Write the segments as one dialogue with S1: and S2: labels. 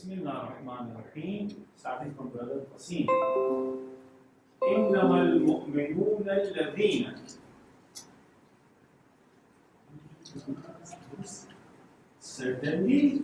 S1: Bismillahirrahmanirrahim. Starting from brother Qasim. Innamal mu'minuna alladhina. Certainly,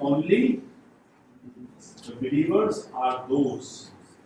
S1: only the believers are those.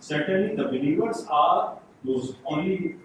S1: Certainly, the believers are those. Only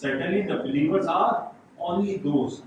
S1: Certainly the believers are only those.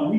S1: only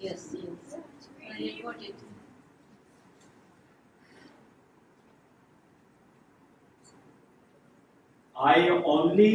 S2: Yes, yes. I got it.
S1: I only,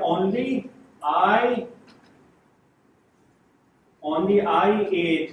S1: only I ate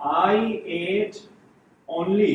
S1: I ate only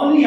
S1: Only I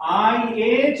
S1: I ate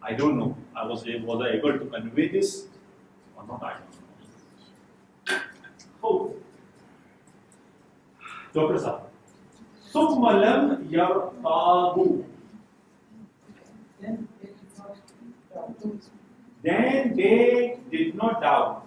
S1: I don't know. Was I able to convey this or not? I don't know. Oh, Dr. Saab. ثم لم يرتابوا. Then they did not doubt.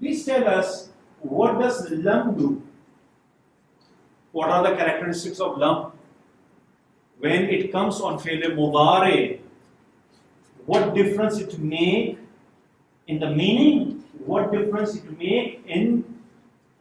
S1: please tell us, what does lam do? What are the characteristics of lam? When it comes on fi'l mudari, what difference it make in the meaning? What difference it make in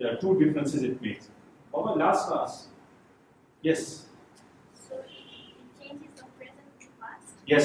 S1: there are two differences it makes. Over last class, yes,
S2: So it changes from present to past.
S1: yes,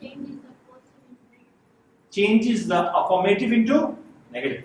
S2: Changes the positive into negative.
S1: Changes the affirmative into negative.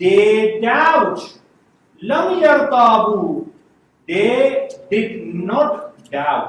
S1: they doubt. lam yartabu, they did not doubt.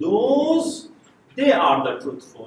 S1: those they are the truthful.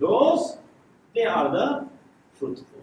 S1: those they are the truthful।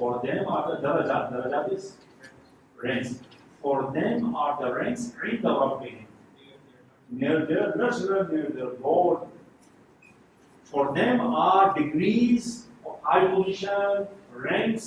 S1: for them are the darajat, darajat is ranks, for them are the ranks عند ربهم, near their nursery, near their Lord. For them are degrees of high position, ranks,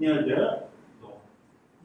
S1: near their Lord.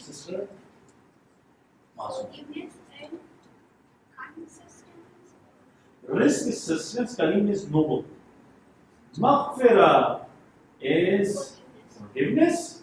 S1: sister
S2: Forgiveness and consistency.
S1: Rizq is sustenance, kareem is noble. Maghfirah is forgiveness.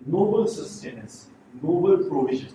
S1: noble sustenance, noble provision।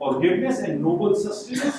S1: Forgiveness and noble sustenance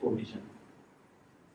S1: provision।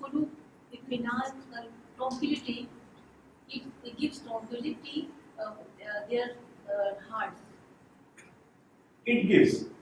S2: Qulub, itminan, tranquility. It gives tranquility their hearts.
S1: It gives,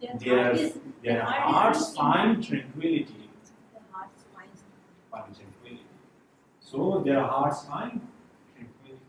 S1: Their hearts find tranquility.
S2: The hearts find
S1: tranquility. So their hearts find tranquility.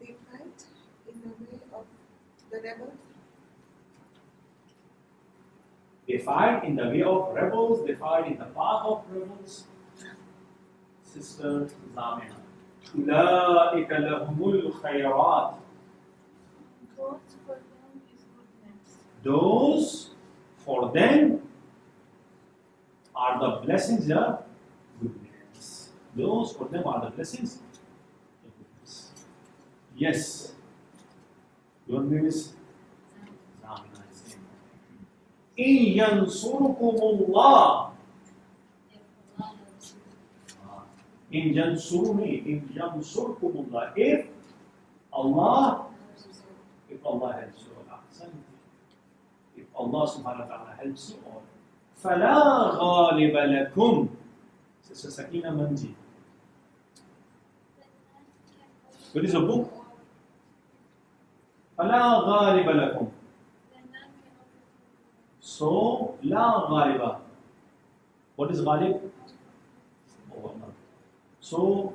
S3: They fight in the way of the rebels.
S1: they They fight in the way of rebels, they fight in the path of rebels. Sister Zamina. أولئك لهم الخيرات.
S2: Those for them is goodness.
S1: Those for them are the blessings, yeah? Goodness. Those for them are the blessings. Goodness. Yes. Your name is Zamina. إن ينصركم الله إن ينصركم الله if Allah helps you all. If Allah subhanahu wa ta'ala helps you all, فلا غالب لكم. Sister Sakina Manji. What is a book? فلا غالب لكم. So law Ghalib. What is Ghalib? Overcome. So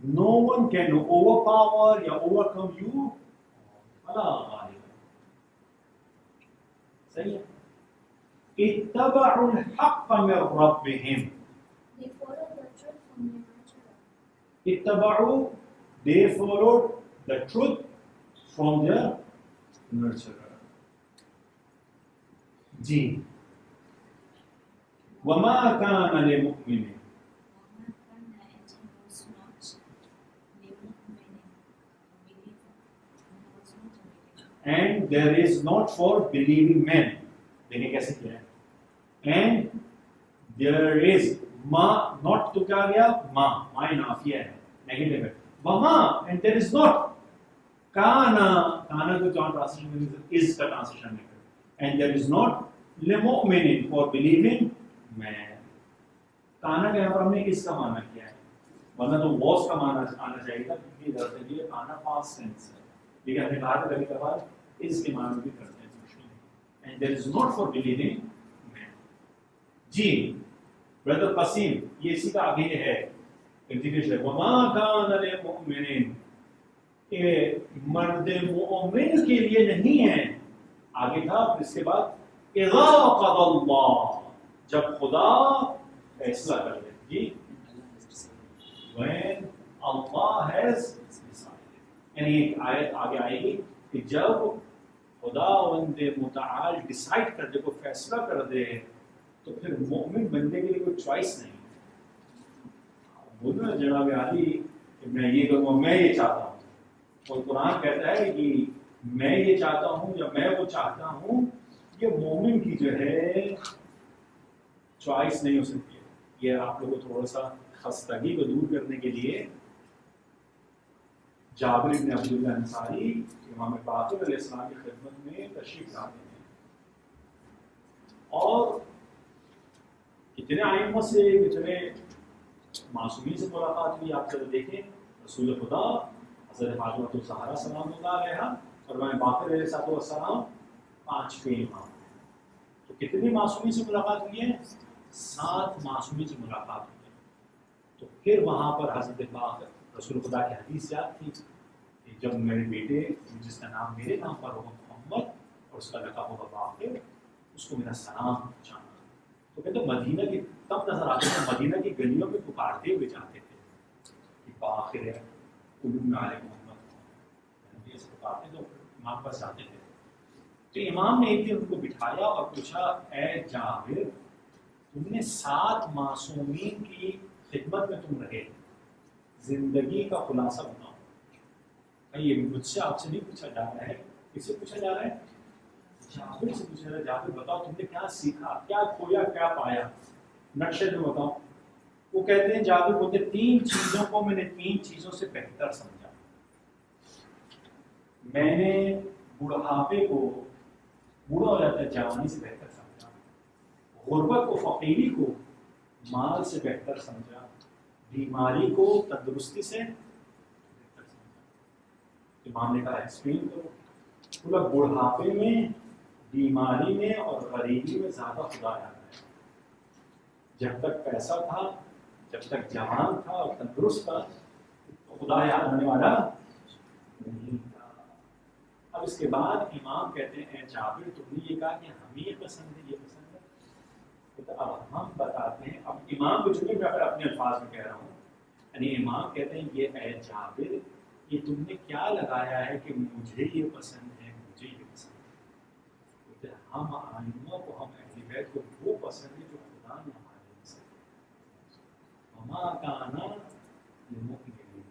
S1: no one can overpower or overcome you. فلا غالب. صحیح ہے. اتبعوا الحق من ربهم.
S2: They follow the truth from their natural.
S1: اتبعوا, they followed the truth from their nurturer. جی. وما كان لمؤمن. And there is not for believing men. دیکھیں کیسے کیا ہے. And there is ما not تو کیا گیا ما نافیہ ہے نیگیٹو ہے. وما and there is not. کانا کو جان ٹرانسلیشن میں is کا ٹرانسلیشن میں. And there is not لمؤمن for believing man. کانا کا یہاں پر ہم نے اس کا معنی کیا ہے, ورنہ تو was کا معنی آنا چاہیے تھا کیونکہ ادھر سے یہ کانا past tense ہے. لیکن ہم نے کہا تھا کبھی کبھار اس کے معنی بھی کرتے ہیں. And there is not for believing man. جی برادر قاسم یہ اسی کا آگے ہے انٹیگریشن. وما کان للمؤمنین, یہ مرد مومن کے لیے نہیں ہے. آگے تھا پھر اس کے بعد اذا قضى اللہ, جب خدا فیصلہ کر دے. جی when Allah has decided. یعنی ایک آیت آگے آئے گی کہ جب خداوند متعال ڈیسائیڈ کر دے, کو فیصلہ کر دے, تو پھر مومن بندے کے لیے کوئی چوائس نہیں. بولنا جناب علی کہ میں یہ کروں گا, میں یہ چاہتا ہوں. اور قرآن کہتا ہے کہ میں یہ چاہتا ہوں یا میں وہ چاہتا ہوں, یہ مومن کی جو ہے چوائس نہیں ہو سکتی. یہ آپ لوگوں کو تھوڑا سا خستگی کو دور کرنے کے لیے جابر بن عبداللہ انصاری امام باقر علیہ السلام کی خدمت میں تشریف لاتے ہیں, اور کتنے ائمہ سے کتنے معصومین سے ملاقات ہوئی. آپ ذرا دیکھیں رسول خدا حضرت فاطمہ الزہرا سلام اللہ علیہا اور امام باقر علیہ السلام 5 امام. تو کتنی معصومین سے ملاقات ہوئی ہے؟ 7 معصومین سے ملاقات ہوئی ہے. تو پھر وہاں پر حضرت باقر رسول خدا کی حدیث یاد تھی کہ جب میرے بیٹے جس کا نام میرے نام پر ہوگا محمد اور اس کا لقب ہوگا باقر, اس کو میرا سلام پہنچانا. تو کہتے مدینہ کی تب نظر آتے ہیں, مدینہ کی گلیوں میں پکارتے ہوئے جاتے تھے کہ باقر ہے قلوب علی محمد, ایسے پکارتے تو امام پاس جاتے تھے. تو امام نے ایک دن ان کو بٹھایا اور پوچھا, اے جابر تم نے 7 معصومین کی خدمت میں تم رہے, زندگی کا خلاصہ بتاؤ. یہ مجھ سے آپ سے نہیں پوچھا جا رہا ہے, کس سے پوچھا جا رہا ہے؟ جابر سے پوچھا جا رہا ہے. جابر بتاؤ تم نے کیا سیکھا, کیا کھویا, کیا پایا, نقشے میں بتاؤ. وہ کہتے ہیں جابر بولتے 3 چیزوں کو میں نے 3 چیزوں سے بہتر سمجھا. میں نے بڑھاپے کو, بوڑھا ہو جاتا ہے جوانی سے بہتر سمجھا, غربت کو فقیری کو مال سے بہتر سمجھا, بیماری کو تندرستی سے بہتر سمجھا. امام نے کہا ایکسپلین کرو. بولا بڑھاپے میں, بیماری میں اور غریبی میں زیادہ خدا آتا ہے. جب تک پیسہ تھا, جب تک جوان تھا اور تندرست تھا, تو خدا یاد ہونے والا نہیں تھا. اب اس کے بعد امام کہتے ہیں اے جابر تم نے یہ کہا کہ ہمیں یہ پسند ہے, یہ پسند ہے, اب ہم بتاتے ہیں, اب امام کو چونکہ میں اپنے الفاظ میں کہہ رہا ہوں, یعنی امام کہتے ہیں یہ اے جابر یہ تم نے کیا لگایا ہے کہ مجھے یہ پسند ہے مجھے یہ پسند ہے. ہم آئمہ کو ہم اہل بیت کو وہ پسند ہے جو خدا نے ہمارے پسند ہے. وما کانا للمؤمنین,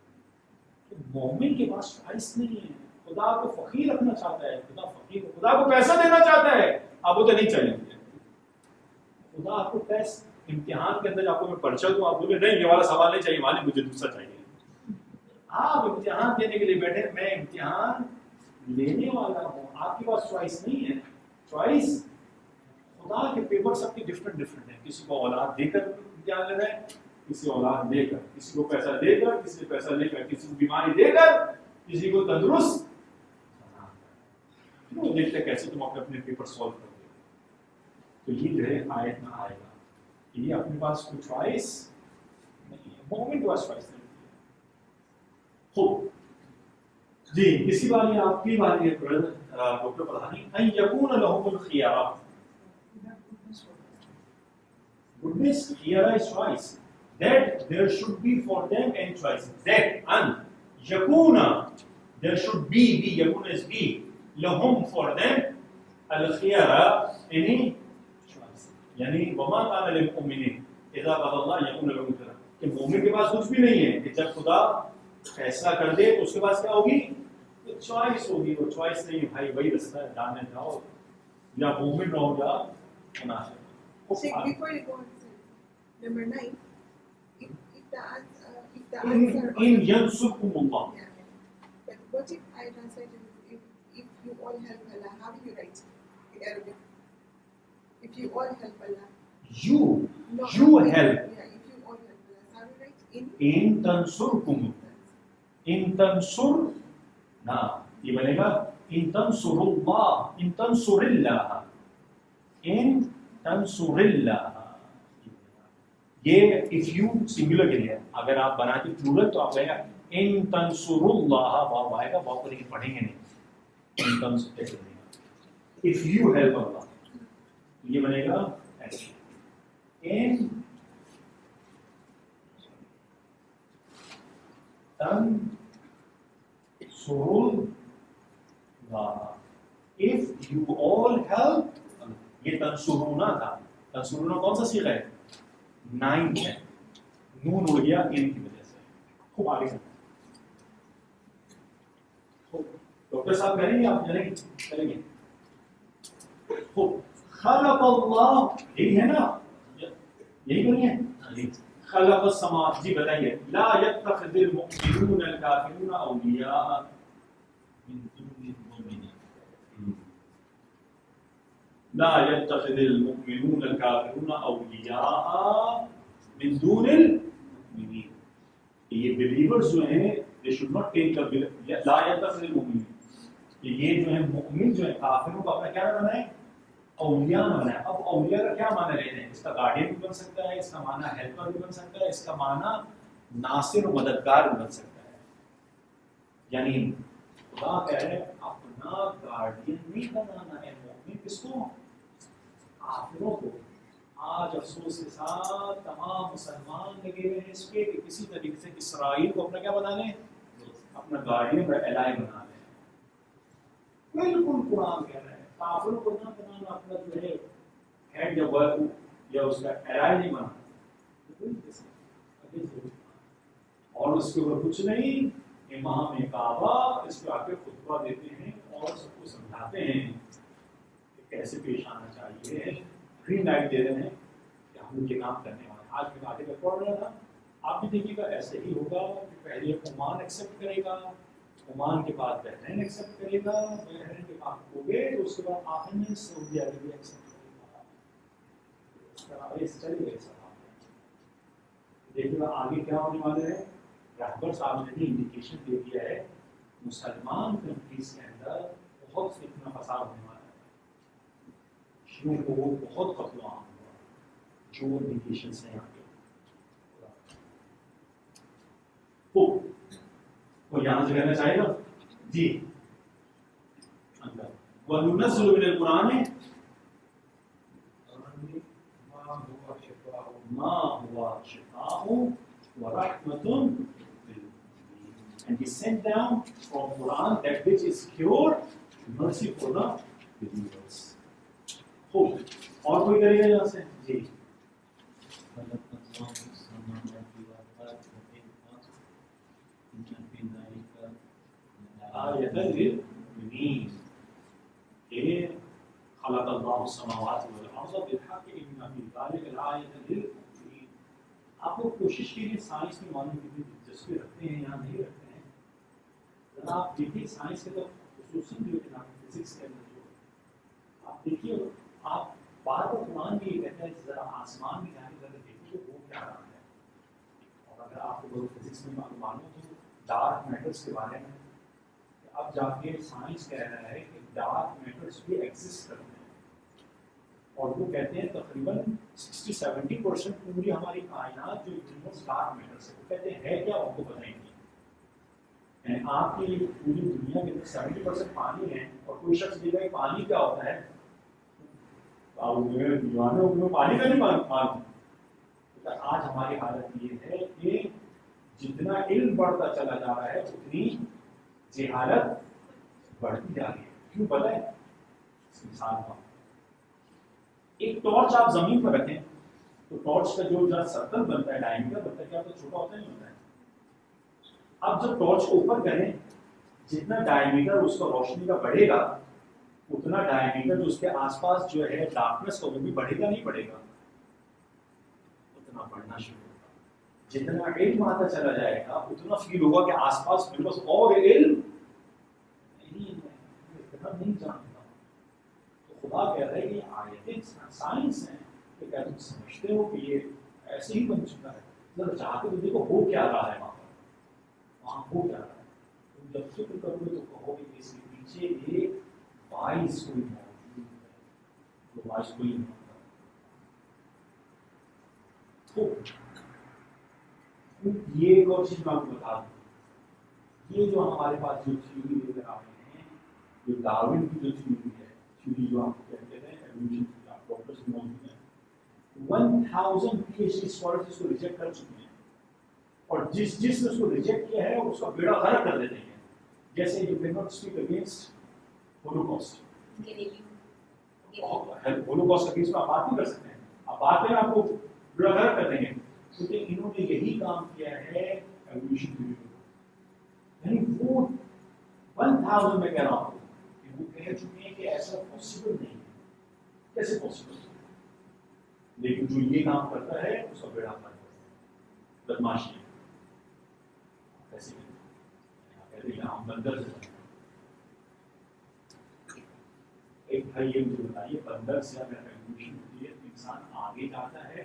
S1: تو مومن کے پاس چوائس نہیں ہے. خدا کو فقیر رکھنا چاہتا ہے, خدا فقیر ہے, خدا کو پیسہ دینا چاہتا ہے, اب وہ تو نہیں چلیں گے. خدا آپ کو ٹیسٹ امتحان کے اندر آپ کو میں پرچہ دوں, آپ بولے نہیں یہ والا سوال نہیں چاہیے مالک مجھے دوسرا چاہیے. آپ امتحان دینے کے لیے بیٹھے, میں امتحان لینے والا ہوں, آپ کے پاس چوائس نہیں ہے. چوائس خدا کے پیپر سب کے ڈفرینٹ ہیں. کسی کو اولاد دے کر امتحان لینا ہے, کسی اولاد دے کر, کسی کو پیسہ دے کر, کسی کو پیسہ لے کر, کسی کو بیماری دے کر, کسی کو تندرست. دیکھتے کیسے تم اپنے پیپر سالو کر دو. تو یہ جو ہے آیت میں آئے گا, یہ اپنے پاس کوئی چوائس نہیں ہے, مومن کے پاس چوائس نہیں ہے. خوب جی, اسی بات میں آپ کی بات یہ ڈاکٹر پرہانی ان یکون لہم الخیارہ. Goodness, khiyara is choice. That there should be for them any choice. That an yakuna, there should be yakuna is be lahum for them al-khiyara any choice. Yani wama kana lil mu'minin idha qada Allah yakuna lahum khiyara. کہ مومن کے پاس کچھ بھی نہیں ہے کہ جب خدا فیصلہ کر دے تو اس کے پاس کیا ہوگی, چوائس ہوگی. وہ چوائس نہیں بھائی, وہی رستہ ہے, جانے جاؤ یا مومن رہو یا منافق.
S3: See, before you go on to number 9, if the answer
S1: in yansurkum Allah.
S3: yeah, but what if I translated if you all help Allah, how do you write in Arabic? If you all help Allah.
S1: You
S3: No,
S1: help.
S3: Yeah, if you all help Allah, how do you write
S1: in tansurkum. In tansur na یہ بنے گا in tansurullah, in tansurillah, in tansurillah. یہ if you singular کے لیے, اگر آپ بنا کے plural تو آپ کہے گا in tansurullah, واو آئے گا, واو کو لیکن پڑھیں گے نہیں. in tansur if you help Allah, یہ بنے گا ایسے in tansurullah. If you all help, یہ تنصرونا تھا. تنصرونا کون سا صیغہ ہے؟ 9 ہے. نون اڑ گیا ان کی وجہ سے. خوب آگے ڈاکٹر صاحب کریں گے, آپ چلیں گے. خوب خلق اللہ, یہی ہے نا, یہی کریں گے. خلق السماوات, جی بتائیے. لا يتخذ المؤمنون الكافرون اولیاء من دون المؤمنین. لا يتخذ المؤمنون الكافرون اولیاء من دون المؤمنین. یہ بلیورز جو ہیں they should not take لا يتخذ المؤمنین, یہ جو ہے مؤمن جو ہے کافروں کو اپنا کیا بنائے, اولیاء نہ بنائے. اب اولیاء کا کیا معنی لیتے ہیں؟ اس کا گارڈین بھی بن سکتا ہے, اس کا معنی ہیلپر بھی بن سکتا ہے, اس کا معنی ناصر و مددگار بھی بن سکتا ہے. یعنی خدا کہہ رہے اپنا گارڈین نہیں بنانا ہے مومن. کس کو؟ کافروں کو. آج افسوس کے ساتھ تمام مسلمان لگے ہوئے ہیں اس پہ کہ کسی طریقے سے اسرائیل کو اپنا کیا بنا لیں, اپنا گارڈین اور الائے بنا لیں. بالکل قرآن کہہ رہا ہے کافروں کو نہ بنانا اپنا جو ہے ہیڈ یا ورک یا اس کا الائے نہیں بنانا. اور اس کے اوپر کچھ نہیں, امام کعبہ اس پہ آ کے خطبہ دیتے ہیں اور سب کو سمجھاتے ہیں کہ کیسے پیش آنا چاہیے. گرین لائٹ دے رہے ہیں کہ ہم یہ کام کرنے والے ہیں. آج میں آگے کا پڑھ رہا تھا, آپ بھی دیکھیے گا ایسے ہی ہوگا کہ پہلے عمان ایکسیپٹ کرے گا, عمان کے بعد بحرین ایکسیپٹ کرے گا, بحرین کے بعد کویت, تو اس کے بعد آخر میں سعودی عربیہ ایکسیپٹ کرے گا. اس طرح سے چلے گئے سب. دیکھیے گا آگے کیا ہونے والے ہیں. رہبر صاحب نے بھی انڈیکیشن دے دیا ہے مسلمان کنٹریز کے اندر بہت فتنہ فساد ہونے والا ہے. شیعوں کو بہت قتل عام ہوا, جو انڈیکیشنز ہیں آگے. وہ یہاں سے کہنا چاہے گا جی اندر وَنُنَزِّلُ مِنَ الْقُرْآنِ هو شفاء ورحمة للمؤمنين. And he sent down from Quran that which is cure, mercy for the believers. خوب اور کوئی کریے گا یہاں سے جی آیت للمؤمنین کہ خلق اللہ السماوات والارض بالحق ان فی ذلک لآیۃ للمؤمنین. آپ لوگ کوشش کیجیے سائنس میں معلوم کتنی دلچسپی رکھتے ہیں یا نہیں رکھتے ہیں. ذرا آپ دیکھیے سائنس کے تو خصوصاً جو فزکس کے اندر جو آپ دیکھیے آپ بار بار قرآن بھی یہ کہتا ہے ذرا آسمان میں جانے ذرا دیکھیے وہ کیا رہا ہے. اور اگر آپ کو فزکس میں معلوم تو ڈارک میٹرس کے بارے میں اب جا کے سائنس کہہ رہا ہے کہ ڈارک میٹرس بھی ایگزسٹ کرتے ہیں اور وہ کہتے ہیں تقریباً 60-70% پوری ہماری کائنات جو یونیورس ڈارک میٹرس ہے وہ کہتے ہیں ہے کیا ان کو پتہ ہی نہیں. یعنی آپ کی پوری دنیا کے اندر 70% پانی ہے اور کوئی شخص دیکھا کہ پانی کیا ہوتا ہے پانی کا نہیں معلوم. آج ہماری حالت یہ ہے کہ جتنا علم بڑھتا چلا جا رہا ہے اتنی جہالت بڑھتی جا رہی ہے. کیوں پتہ ہے اس مثال کا ایک ٹارچ آپ زمین پر رکھیں تو ٹارچ کا جو سرکل بنتا ہے ڈائمیٹر بنتا ہے کیا تو چھوٹا ہوتا نہیں ہوتا ہے. اب جب ٹارچ کو اوپر کریں جتنا ڈائمیٹر اس کا روشنی کا بڑھے گا اتنا ڈائمیٹر جو اس کے آس پاس جو ہے ڈارکنیس کا وہ بھی بڑھے گا نہیں بڑھے گا اتنا بڑھنا شروع ہوگا. جتنا علم آتا چلا جائے گا اتنا فیل ہوگا کہ آس پاس میرے پاس اور علم نہیں ہے اتنا نہیں جانتا. تو خدا کہہ رہا ہے کہ آیتیں سائنس ہیں کہ کیا تم سمجھتے ہو کہ یہ ایسے ہی بن چکا ہے. ذرا چاہتے تو دیکھو ہو کیا رہا ہے وہاں ہو کیا رہا ہے. تم جب فکر کرو گے تو کہو گے کہ اس کے پیچھے ایک وائس کوئی موجود ہے وہ وائس کوئی نہیں ہوتا. یہ ایک اور چیز میں آپ کو بتا دوں یہ جو ہمارے پاس جو تھیوری لے کر آ رہے ہیں جو ڈارون کی جو تھیوری ہے تھیوری جو آپ کو کہتے ہیں ایوولوشن کی آپ ڈاکٹرس موجود ہیں 1000 پی ایچ ڈی اسکالرز اس کو ریجیکٹ کر چکے ہیں اور جس نے اس کو ریجیکٹ کیا ہے اس کا بیڑا غرق کر دیتے ہیں. جیسے you can not speak against holocaust holocaust against آپ بات نہیں کر سکتے ہیں. آپ بات کریں آپ کو بیڑا غرق کر دیں گے کیونکہ انہوں نے یہی کام کیا ہے ایوولوشن تھیوری کو. یعنی وہ 1000 میں کہہ رہا ہوں کہ وہ کہہ چکے ہیں کہ ایسا پاسبل نہیں ہے. کیسے پاسبل ہے لیکن جو یہ کام کرتا ہے اس کا بیڑا غرق کرتا ہے. بدماشی ہے ایسے کہتے ہیں ہم بندر سے ایک بھائی یہ مجھے بتائیے بندر سے اگر ایوولوشن ہوتی ہے تو انسان آگے جاتا ہے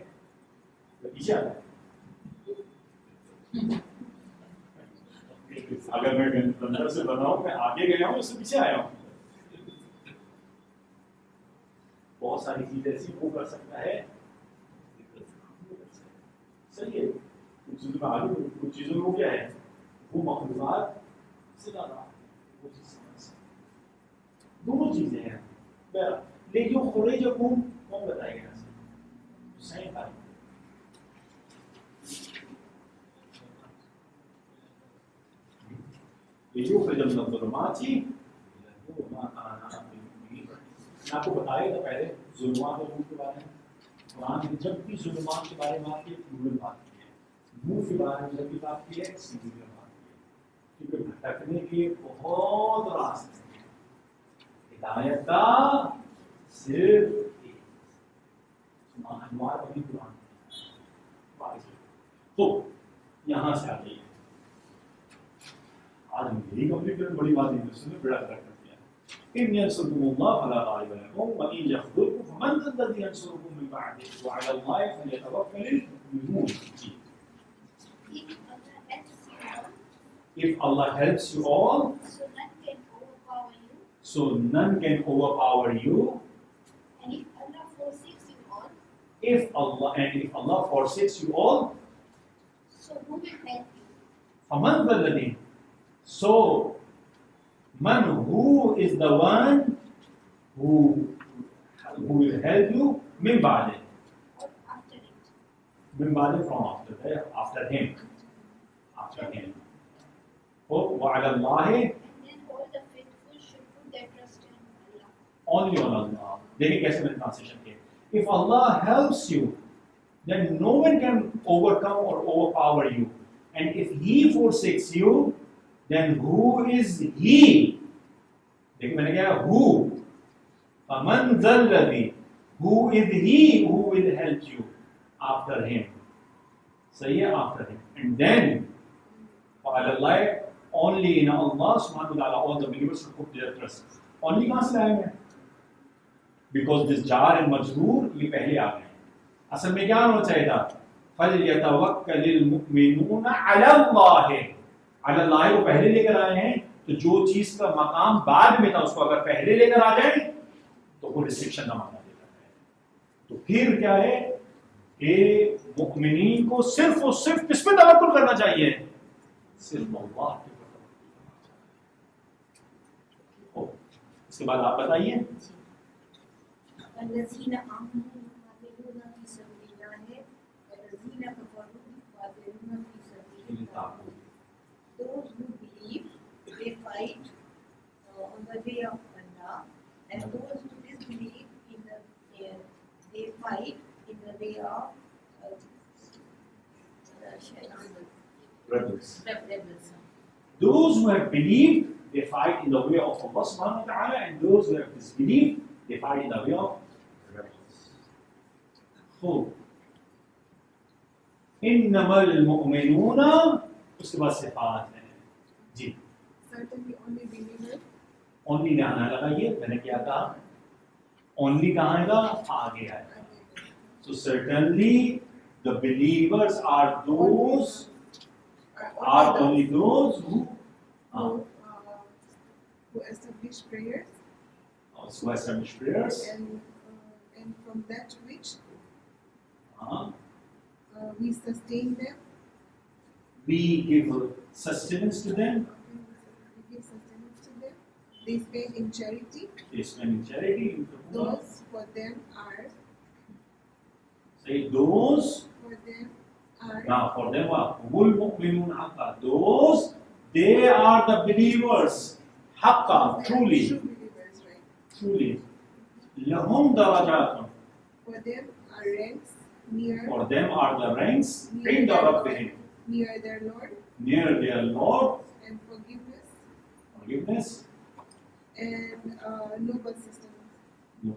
S1: یا پیچھے آتا ہے. اگر میں بندر سے بنا ہوں میں آگے گیا ہوں اس سے پیچھے آیا ہوں. بہت ساری چیزیں ایسی وہ کر سکتا ہے صحیح ہے کچھ چیزوں میں آگے کچھ چیزوں میں وہ کیا ہے وہ مخلوقات سے زیادہ وہ چیز سمجھ سکتے دونوں چیزیں ہیں. لیکن خروج کون بتائے گا صحیح بات ظلمات ہی آپ کو بتایا تھا پہلے ظلمات اور نور کے بارے میں. قرآن نے جب بھی ظلمات کے بارے میں بات کی نور میں بات کی ہے. نور کے بارے میں جب بھی بات کی ہے سیدھی میں بات کی ہے کیونکہ بھٹکنے کے بہت راستے ہیں. ہدایت کا صرف انوار ابھی قرآن تو یہاں سے آ گئی ہے. آج میری کمپلیٹ کرنے بڑی بات ہے اس نے بڑا فرق کر دیا. ان ينصركم الله فلا غالب لكم وان يخذلكم فمن ذا الذي ينصركم من بعده وعلى الله فليتوكل المؤمنون. If Allah helps you all, so none can overpower you.
S2: And if Allah forsakes you all,
S1: if Allah forsakes you all,
S2: so who will help you?
S1: فمن ذا الذي So, man, who is the one who will help you? Min ba'de.
S2: Or after it?
S1: من بعد from after him. وعلى الله
S2: And then all the faithful should put their trust in Allah.
S1: only on Allah. دیکھیں کیسے میں نے translation کیا. If Allah helps you, then no one can overcome or overpower you. And if He forsakes you, then who is He? دیکھیں میں نے کہا who. فَمَنْ ذَا الَّذِي. Who is He who will help you after Him? صحیح ہے, after Him. And then وعلى الله, only in Allah subhanahu wa ta'ala all the believers should put their trust. Only کہاں سے لائے ہیں؟ Because this jar and majroor یہ پہلے آ گئے. اصل میں کیا ہونا چاہیے تھا؟ فَلْيَتَوَكَّلِ الْمُؤْمِنُونَ عَلَى اللَّهِ. عَلَى اللَّهِ کو پہلے لے کر آئے ہیں, تو جو چیز کا مقام بعد میں تھا اس کو اگر پہلے لے کر آ جائیں تو وہ ریسٹرکشن کا معنی دیتا ہے. تو پھر کیا ہے کہ مؤمنین کو صرف اور صرف کس پہ توکل کرنا چاہیے؟ صرف اللہ کے اوپر. اس کے بعد آپ بتائیے.
S4: الذين آمنوا يقاتلون في سبيل الله والذين كفروا يقاتلون في سبيل الطاغوت. Those who believe, they fight on the way of Allah, and those who disbelieve they fight in the way of
S1: Rebels.
S4: rebels.
S1: Those who have believed, they fight in the way of Allah subhanahu wa ta'ala, and those who have disbelieved, they fight in the way of rebels. خوب. انما المؤمنون, اس کے بعد صفات ہیں. جی.
S3: Certainly only believers.
S1: Only نے آنا لگا, یہ میں نے کیا کہا, only کہاں آئے گا, آگے آئے گا. So certainly the believers are those, are only those who
S3: establish prayers.
S1: Who establish prayers,
S3: and from that which we sustain them.
S1: We give sustenance to them.
S3: We give sustenance to them. They spend in charity.
S1: They spend in charity.
S3: Those for them are.
S1: Say those.
S3: For them are.
S1: Now for them what? Hum mu'minun haqqa. Those, they are the believers. Haqqa, truly.
S3: True believers, right?
S1: Truly. Lahum darajatun.
S3: For them are ranks near.
S1: For them are the ranks inda rabbihim.
S3: Near their Lord.
S1: Near their Lord.
S3: And forgiveness.
S1: Forgiveness.
S3: And noble systems.
S1: No.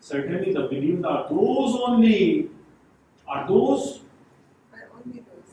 S1: Certainly the believers are those only. Are those?
S3: Are only those.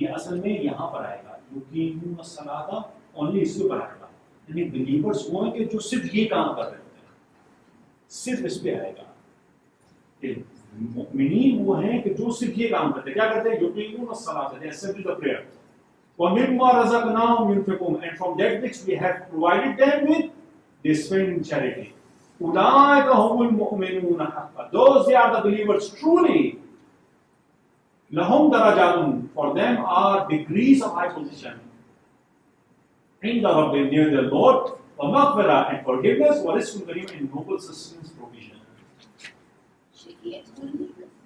S1: یہ اصل میں یہاں پر آئے گا. یقیمون الصلاۃ only اس کے پر آئے گا. یعنی believers وہ ہیں کہ جو صرف یہ کام کر رہے ہوتے ہیں. صرف اس پہ آئے گا. کہ مؤمنین وہ ہیں کہ جو صرف یہ کام کرتے ہیں. کیا کرتے ہیں؟ یقیمون الصلاۃ, they establish the prayer. وَمِمَّا رَزَقْنَاهُمْ يُنْفِقُونَ, and from that which we have provided them with, they spend in charity. أُولَٰئِكَ هُمُ الْمُؤْمِنُونَ حَقًّا. Those, they are the believers truly. لَهُمْ دَرَجَاتٌ, for them are degrees of high position. عِنْدَ رَبِّهِمْ, near their Lord. وَمَغْفِرَةٌ, and forgiveness. وَرِزْقٌ كَرِيمٌ, and noble sustenance provision.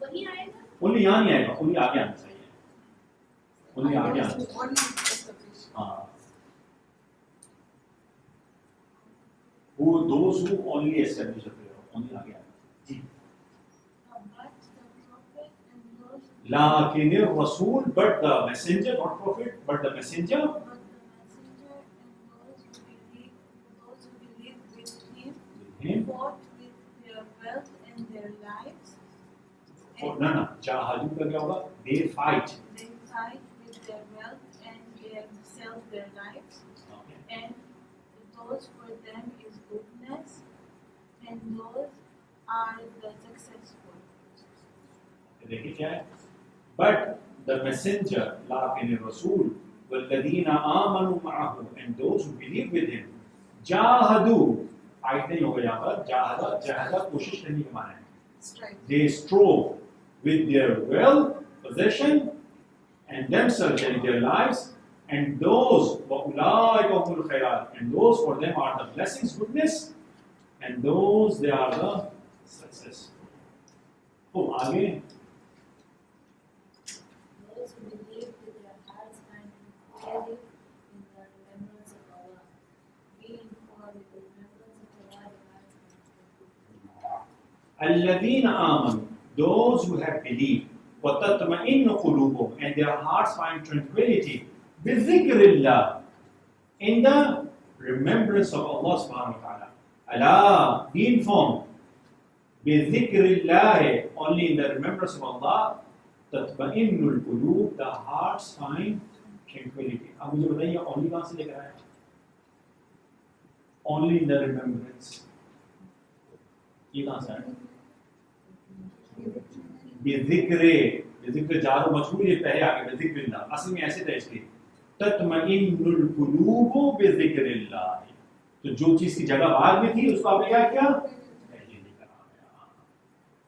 S2: وہی آئے گا.
S1: Only یہاں نہیں آئے گا, only آگے آنا چاہیے. Only آگے آنا
S3: Those who
S1: چاہیے.
S3: only establish.
S1: Those who only establish a prayer, only آگے آنا. جی.
S2: But the prophet and those
S1: لكن الرسول, but the messenger, not prophet, but the messenger.
S2: but the messenger and those who believe with him fought with their wealth and their lives.
S1: No, جاہدوا کا کیا ہوگا? They fight.
S2: They fight with their wealth and they sell their lives. And those for them is goodness, and those are the successful.
S1: دیکھیے کیا ہے? But the messenger, لكن الرسول, والذین آمنوا معه, and those who believe with him, جاہدوا, fight نہیں ہوگا یہاں پر, جاہدہ کوشش کرنے کے معنی ہے.
S3: Strive.
S1: They strove with their wealth, possession, and themselves and their lives, and those وَأُولَٰئِكَ هُمُ الْخَيْرَاتِ, and those for them are the blessings, goodness, and those they are the آگے
S4: Those who believe with their hearts find clearly in the remembrance of Allah. Being for with the remembrance of Allah, their hearts find
S1: الذين آمنوا, those who have believed, وتطمئن قلوبهم, and their hearts find tranquility بذكر الله, in the remembrance of Allah subhanahu wa ta'ala. Allah, be informed, بذكر الله, only in the remembrance of Allah, تطمئن القلوب, the hearts find tranquility. اب مجھے بتائیے only کہاں سے لے کر آیا؟ only in the remembrance. یہ کہاں سے آیا؟ بذکر جار و مجرور یہ پہلے آ گیا بذکر اللہ. اصل میں ایسے تھا اس لیے تطمئن القلوب بذکر اللہ. تو جو چیز کی جگہ بعد میں تھی اس کو آپ نے کیا کیا؟ پہلے لے کر آ گیا.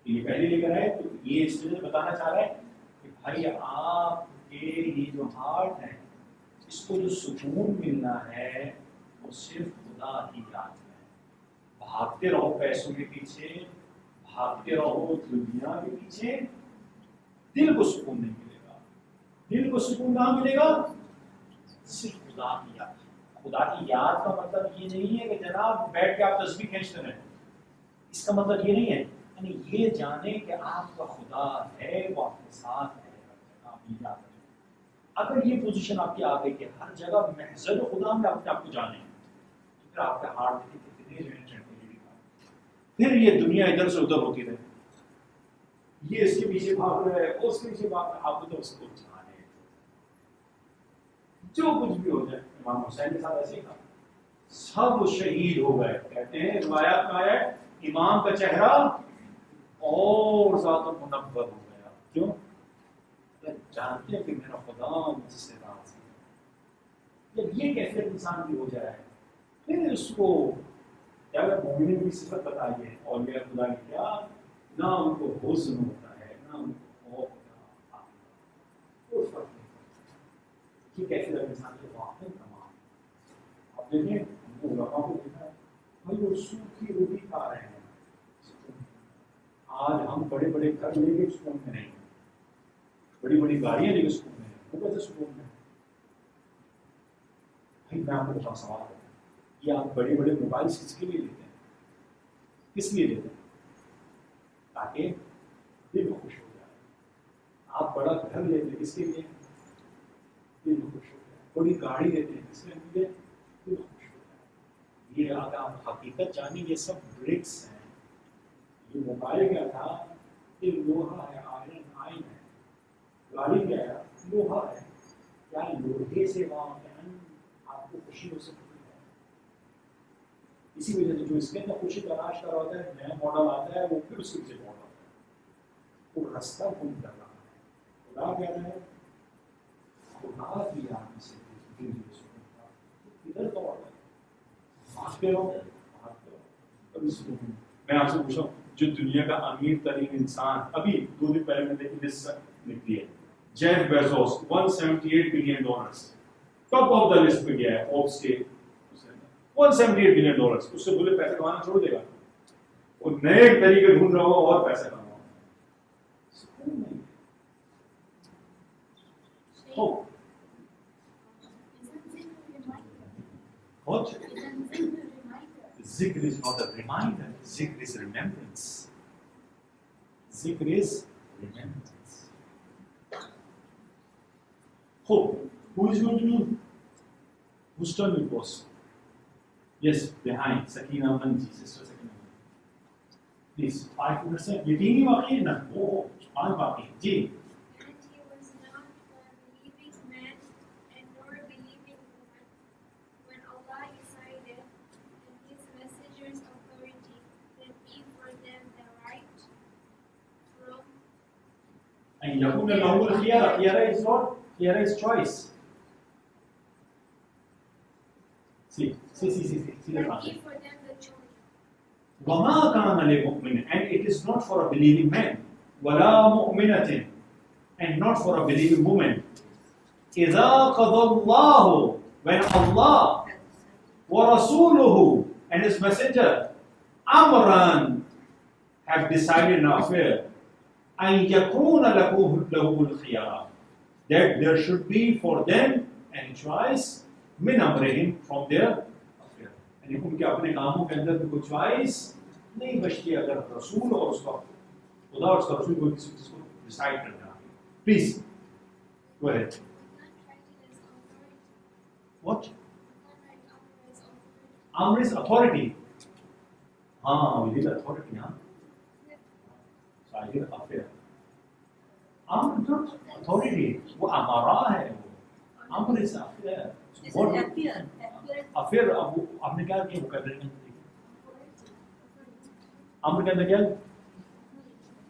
S1: یہ پہلے لے کر آئے. تو یہ اس میں بتانا چاہ رہا ہے کہ بھائی آپ کے یہ جو ہارٹ ہے اس کو جو سکون ملنا ہے وہ صرف خدا کی یاد میں. بھاگتے رہو پیسوں کے پیچھے, بھاگتے رہو دنیا کے پیچھے, دل کو سکون نہیں ملے گا. دل کو سکون کہاں ملے گا؟ صرف خدا کی یاد. خدا کی یاد کا مطلب یہ نہیں ہے کہ جناب بیٹھ کے آپ تسبیح کھینچتے رہیں. اس کا مطلب یہ نہیں ہے, یعنی یہ جانیں کہ آپ کا خدا ہے, وہ آپ کے ساتھ ہے. آپ یہ یاد رکھیں. اگر یہ پوزیشن آپ کی آ گئی کہ ہر جگہ محضر خدا میں اپنے آپ کو جانیں, پھر آپ کا ہارٹ کتنے جو ہے پھر یہ دنیا ادھر سے ادھر ہوتی رہے. یہ اس کے پیچھے بھاگ رہا ہے, اس کے پیچھے بھاگ رہا ہے, آپ تو اس کو جانے جو کچھ بھی ہو جائے. امام حسین کے ساتھ ایسے ہی تھا, سب شہید ہو گئے. کہتے ہیں روایات میں آیا امام کا چہرہ اور زیادہ منور ہو گیا. کیوں؟ جانتے ہیں کہ میرا خدا مجھ سے راضی ہے. جب یہ کیفیت انسان کی ہو جائے پھر اس کو کیا مومنین کی صفت بتائیے اولیاء خدا کی, کیا نہ ان کو حسن ہوتا ہے نہ ان کو خوف ہوتا ہے. کوئی فرق نہیں پڑتا. یہ کیسے لگے انسان کے واقع تمام. آپ دیکھیں علماء کو دیکھا ہے بھائی وہ سوکھی روٹی کھا رہے ہیں. آج ہم بڑے بڑے گھر لے کے سکون میں نہیں, بڑی بڑی گاڑیاں لے کے سکون میں نہیں. وہ کیسے سکون میں؟ بھائی میں آپ کو بہت سوال کرتا ہوں, یہ آپ بڑے بڑے موبائلس کس کے لیے لیتے ہیں؟ کس لیے لیتے ہیں؟ تاکہ دل خوش ہو جائے. آپ بڑا گھر لیتے ہیں کس کے لیے؟ دل خوش ہو جائے. بڑی گاڑی لیتے ہیں کس کے لیے؟ دل خوش ہو جائے. یہ اگر آپ حقیقت جانیں یہ سب برکس ہیں. یہ موبائل کیا تھا؟ یہ لوہا ہے, آئرن ہے. گاڑی کیا ہے؟ لوہا ہے. کیا لوہے سے وہاں آپ کو خوشی ہو سکتی ہے؟ اسی وجہ سے جو اس کے اندر خوشی تلاش کر رہا ہوتا ہے, نیا ماڈل آتا ہے, وہ پھر اس کے پیچھے بہت آتا ہے. وہ رستہ کون کر رہا ہے؟ خدا کہہ رہا ہے خدا کی یاد سے ادھر تو بھاگتے رہو. میں آپ سے پوچھا جو دنیا کا امیر ترین انسان ابھی 2 دن پہلے میں نے ایک لسٹ نکلی ہے, Jeff Bezos $178 billion, top of the list پہ گیا ہے فوربس کے. $178 بلین. اس سے بولے پیسے کمانا چھوڑ دے گا, وہ نئے طریقے ڈھونڈ رہا ہو اور پیسے کماؤ. سکون نہیں. What? Zikr is not a reminder. Zikr is remembrance. Zikr is remembrance. Who is going to do? Whose turn it was? Yes, behind. Sakina Manji, sister Sakina Manji. Please, 5 minutes. یہ 3 ہی باقی ہے نا, وہ 5 باقی ہے. جی.
S5: And he was not a believing man and nor a believing woman when Allah decided in his messenger's authority that be for them the right from
S1: And يكون له الخيار. Khiyara is choice. See the
S5: that be
S1: translation.
S5: for them the choice.
S1: وَمَا كَانَ لِمُؤْمِنٍ, and it is not for a believing man, وَلَا مُؤْمِنَةٍ, and not for a believing woman, إِذَا قَضَى اللَّهُ, when Allah وَرَسُولُهُ and His Messenger أَمْرًا have decided an affair, أن يكون لهم الخيار, that there should be for them a choice من أمرهم from their affair. یعنی ان کے اپنے کاموں کے اندر بھی کوئی چوائس نہیں بچتی اگر رسول اور اس کا خدا اور اس کا رسول کوئی کسی چیز کو ڈیسائیڈ کرنا. Please go ahead. What? Amr is authority. We did authority, huh? So I did affair. Amr is not authority. وہ امارہ ہے وہ. Amr is affair.
S4: This
S1: What?
S4: is appear.
S1: Affair آپ نے کیا کیا vocabulary میں؟ امر کے اندر کیا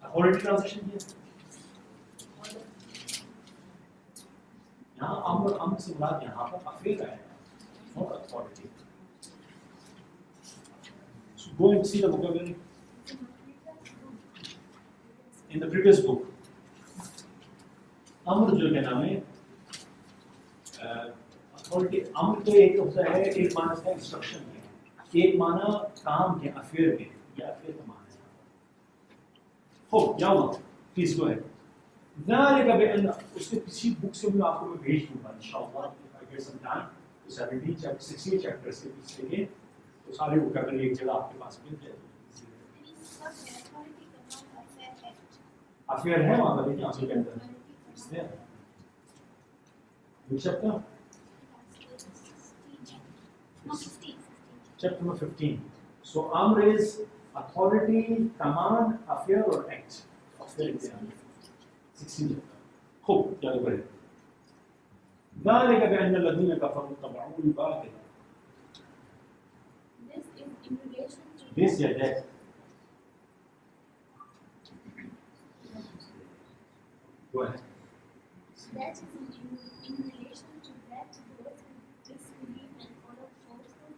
S1: authority translation کیا؟ یہاں امر سے مراد یہاں پر افیئر ہے not authority. So go and see the vocabulary in the previous book. امر جو کیا نام ہے authority. امر تو ایک ہوتا ہے, ایک معنی ہے انسٹرکشن ہے, ایک معنی کام کے افیئر کے, یا افیئر کا معنی ہے. ہو جاؤ پلیز گو ہے ذالک بأن اس کے کسی بک سے بھی آپ کو میں بھیج دوں گا انشاءاللہ if I get some time. 17 chapter 16 chapter سے پیچھے کے تو سارے vocabulary ایک جگہ آپ کے پاس مل جائے. افیئر ہے وہاں پر دیکھیں اصل کے اندر اس نے chapter chapter number 15. So Amr is authority, command, affair or act. 16. خوب یاد کریں. ذلك بأن الذين كفروا اتبعوا الباطل.
S2: This is in relation to
S1: This yeah that. Go ahead.
S2: that is in relation to that those who disbelieve and follow falsehood,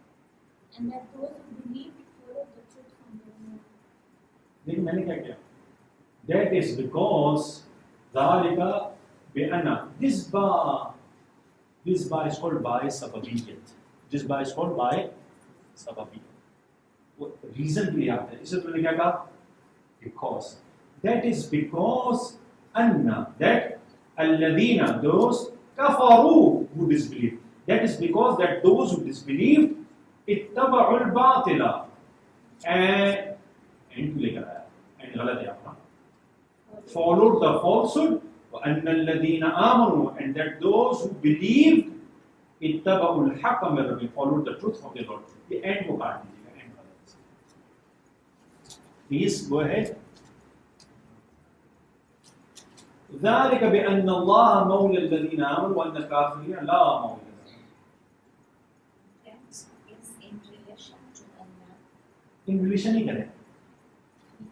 S2: and that those who believe follow the truth from their mouth.
S1: لیکن میں نے کیا کیا؟ That is because ذلك بأن this by is called by sababiyat. This by is called by sababiyat. وہ reason بھی آتا ہے. اسے تو نے کیا کہا؟ Because. That is because أن that الذين those كفروا who disbelieve. That is because that those who disbelieved اتبعوا الباطل and لے کر آیا and غلط ہے آپ followed the falsehood وأن الذين آمنوا and that those who believed اتبعوا الحق من ربهم followed the truth from their Lord. The end کو کاٹ دیجیے گا end غلط. Please go ahead. ذلك بأن الله مولى الذين آمنوا وأن الكافرين لا مولى لهم.
S4: That is in relation to Allah.
S1: In relation نہیں کریں.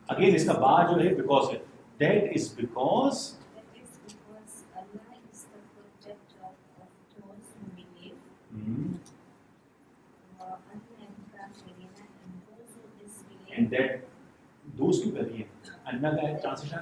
S1: Again اس کا بعد جو ہے because ہے. That is because
S4: That is because Allah is the protector of those who believe.
S1: and that those two value another translation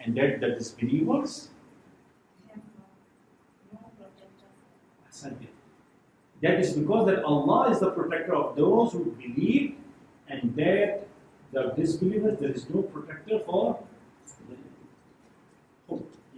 S1: and that the disbelievers that is because that Allah is the protector of those who believe and that the disbelievers there is no protector for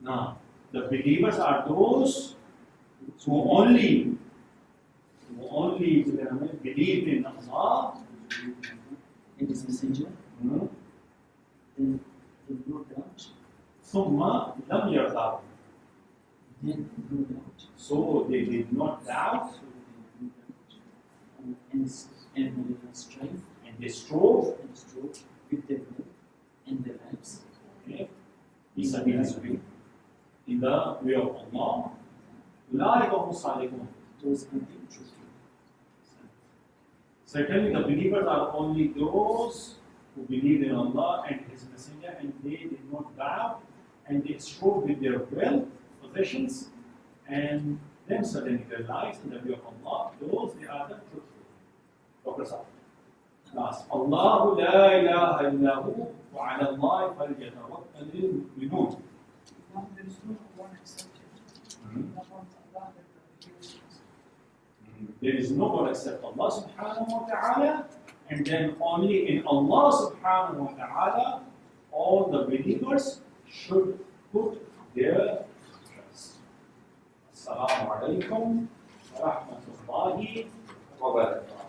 S1: now the believers are those who only believed in Allah
S6: and His Messenger, then no doubt,
S1: ثم لم يرتابوا
S6: then no doubt,
S1: so they did not doubt
S6: and they have strength
S1: and they strove
S6: with their will and their lives
S1: in the way of Allah. أولئك هم الصادقون.
S6: those are the truthful.
S1: Certainly the believers are only those who believe in Allah and His Messenger and they did not doubt and they strove with their will, possessions and then suddenly they realize in the way of Allah, those they are the truthful. Dr. Saad. Last. Allahu la ilaha illahu wa ala Allahi falyatawakkalul mu'minun.
S7: There is no one exception. Not one Allah that the believers.
S1: There is no God except Allah subhanahu wa ta'ala, and then only in Allah subhanahu wa ta'ala all the believers should put their trust. Assalamu alaikum wa rahmatullahi wa barakatuh.